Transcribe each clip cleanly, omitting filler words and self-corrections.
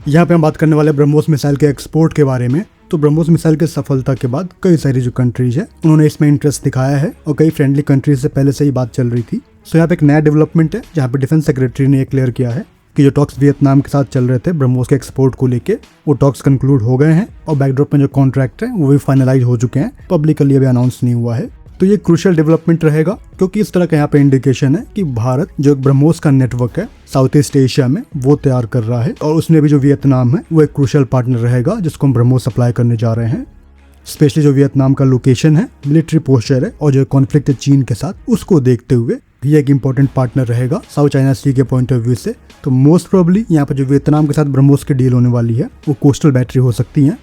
यहाँ पे हम बात करने वाले ब्रह्मोस मिसाइल के एक्सपोर्ट के बारे में। तो ब्रह्मोस मिसाइल के सफलता के बाद कई सारी जो कंट्रीज है उन्होंने इसमें इंटरेस्ट दिखाया है और कई फ्रेंडली कंट्रीज से पहले से ही बात चल रही थी। सो यहाँ पे एक नया डेवलपमेंट है जहाँ पे डिफेंस सेक्रेटरी ने ये क्लियर किया है कि जो टॉक्स वियतनाम के साथ चल रहे थे ब्रह्मोस के एक्सपोर्ट को लेके, वो टॉक्स कंक्लूड हो गए हैं और बैकड्रॉप में जो कॉन्ट्रैक्ट है वो भी फाइनलाइज हो चुके हैं। पब्लिकली अभी अनाउंस नहीं हुआ है। तो ये क्रूशियल डेवलपमेंट रहेगा क्योंकि इस तरह का यहाँ पे इंडिकेशन है कि भारत जो ब्रह्मोस का नेटवर्क है साउथ ईस्ट एशिया में वो तैयार कर रहा है और उसमें भी जो वियतनाम है वो एक क्रूशियल पार्टनर रहेगा जिसको हम ब्रह्मोस सप्लाई करने जा रहे हैं। स्पेशली जो वियतनाम का लोकेशन है, मिलिट्री पोस्चर है और जो कॉन्फ्लिक्ट है चीन के साथ, उसको देखते हुए ये एक इंपॉर्टेंट पार्टनर रहेगा साउथ चाइना सी के पॉइंट ऑफ व्यू से। तो मोस्ट प्रोबेबली यहाँ पर जो वियतनाम के साथ ब्रह्मोस की डील होने वाली है वो कोस्टल बैटरी हो सकती है।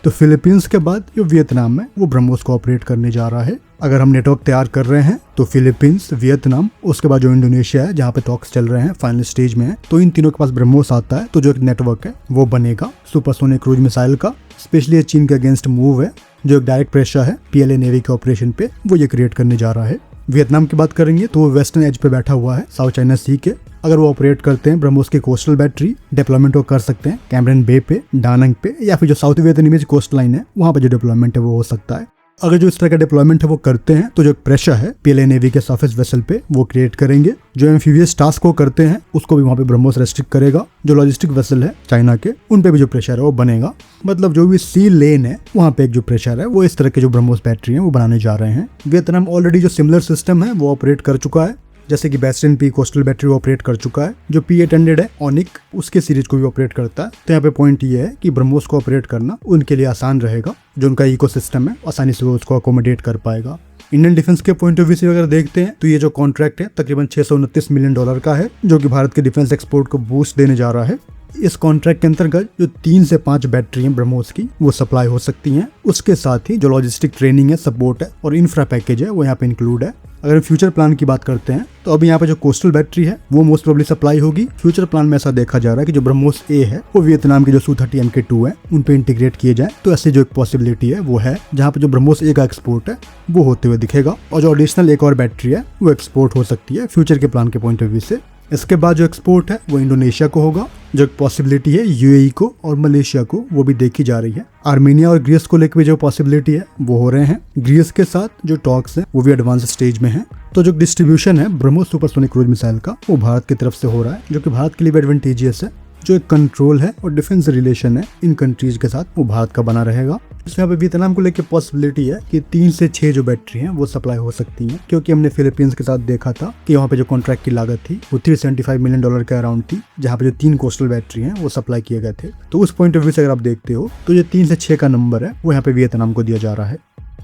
तो फिलीपींस के बाद जो वियतनाम है वो ब्रह्मोस को ऑपरेट करने जा रहा है। अगर हम नेटवर्क तैयार कर रहे हैं तो फिलीपींस, वियतनाम, उसके बाद जो इंडोनेशिया है जहाँ पे टॉक्स चल रहे हैं, फाइनल स्टेज में है, तो इन तीनों के पास ब्रह्मोस आता है। तो जो एक नेटवर्क है वो बनेगा सुपरसोनिक क्रूज मिसाइल का। स्पेशली चीन के अगेंस्ट मूव है, जो एक डायरेक्ट प्रेशर है PLA नेवी के ऑपरेशन पे, वो ये क्रिएट करने जा रहा है। वियतनाम की बात करेंगे तो वो वेस्टर्न एज पे बैठा हुआ है साउथ चाइना सी के। अगर वो ऑपरेट करते हैं ब्रह्मोस की कोस्टल बैटरी डिप्लॉयमेंट वो कर सकते हैं कैमरन बे पे, डानंग पे, या फिर जो साउथ वियतनामीज कोस्ट लाइन है वहाँ पे जो डिप्लॉयमेंट है वो हो सकता है। अगर जो इस तरह का डिप्लॉयमेंट है वो करते हैं तो जो प्रेशर है PLA नेवी के सरफेस वेसल पे वो क्रिएट करेंगे। जो एम्फीबियस टास्क को करते हैं उसको भी वहाँ पे ब्रह्मोस रेस्ट्रिक्ट करेगा। जो लॉजिस्टिक वेसल है चाइना के, उन पे भी जो प्रेशर है वो बनेगा। मतलब जो भी सी लेन है वहाँ पे एक जो प्रेशर है वो इस तरह के जो ब्रह्मोस बैटरी है वो बनाने जा रहे हैं। वियतनाम ऑलरेडी जो सिमिलर सिस्टम है वो ऑपरेट कर चुका है, जैसे कि Western P coastal battery operate कर चुका है। जो P800 है ऑनिक, उसके सीरीज को भी ऑपरेट करता है। तो यहाँ पे पॉइंट ये है कि ब्रह्मोस को ऑपरेट करना उनके लिए आसान रहेगा। जो उनका इकोसिस्टम है आसानी से वो उसको अकोमोडेट कर पाएगा। इंडियन डिफेंस के पॉइंट ऑफ व्यू से अगर देखते हैं तो ये जो कॉन्ट्रैक्ट है तकरीबन $629 मिलियन का है, जो कि भारत के डिफेंस एक्सपोर्ट को बूस्ट देने जा रहा है। इस कॉन्ट्रैक्ट के अंतर्गत जो 3 से 5 बैटरी हैं ब्रह्मोस की वो सप्लाई हो सकती हैं। उसके साथ ही जो लॉजिस्टिक ट्रेनिंग है, सपोर्ट है और इंफ्रा पैकेज है वो यहाँ पे इंक्लूड है। अगर फ्यूचर प्लान की बात करते हैं तो अभी यहाँ पे जो कोस्टल बैटरी है वो मोस्ट प्रोबेबली सप्लाई होगी। फ्यूचर प्लान में ऐसा देखा जा रहा है कि जो ब्रह्मोस A है वो वियतनाम के जो Su-30 Mk2 है उन पे इंटीग्रेट किए जाए। तो ऐसे जो एक पॉसिबिलिटी है वो है जहाँ पे जो ब्रह्मोस A का एक्सपोर्ट है वो होते हुए दिखेगा और जो एडिशनल एक और बैटरी है वो एक्सपोर्ट हो सकती है फ्यूचर के प्लान के पॉइंट ऑफ व्यू से। इसके बाद जो एक्सपोर्ट है वो इंडोनेशिया को होगा। जो एक पॉसिबिलिटी है UAE को और मलेशिया को, वो भी देखी जा रही है। आर्मेनिया और ग्रीस को लेकर भी जो पॉसिबिलिटी है वो हो रहे हैं। ग्रीस के साथ जो टॉक्स है वो भी एडवांस स्टेज में है। तो जो डिस्ट्रीब्यूशन है ब्रह्मोस सुपरसोनिक क्रूज मिसाइल का वो भारत की तरफ से हो रहा है, जो कि भारत के लिए भी एडवांटेजियस है। जो एक कंट्रोल है और डिफेंस रिलेशन है इन कंट्रीज के साथ वो भारत का बना रहेगा। यहाँ पे वियतनाम को लेकर पॉसिबिलिटी है कि 3 से 6 जो बैटरी हैं वो सप्लाई हो सकती हैं, क्योंकि हमने फिलीपींस के साथ देखा था कि वहाँ पे जो कॉन्ट्रैक्ट की लागत थी वो $375 मिलियन के अराउंड थी, जहाँ पे जो 3 कोस्टल बैटरी हैं वो सप्लाई किए गए थे। तो उस पॉइंट ऑफ व्यू से अगर आप देखते हो तो ये 3 से 6 का नंबर है वो यहाँ पे वियतनाम को दिया जा रहा है।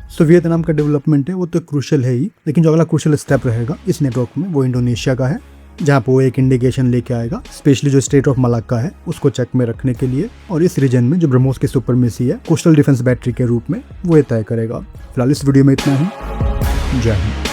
सो वियतनाम का डेवलपमेंट है वो तो क्रूशियल है ही, लेकिन जो अगला क्रूशियल स्टेप रहेगा इस नेटवर्क में वो इंडोनेशिया का है, जहाँ पे वो एक इंडिकेशन लेके आएगा स्पेशली जो स्टेट ऑफ मलाक्का है उसको चेक में रखने के लिए, और इस रीजन में जो ब्रह्मोस की सुपरमेसी है कोस्टल डिफेंस बैटरी के रूप में वो तय करेगा। फिलहाल इस वीडियो में इतना ही। जय हिंद।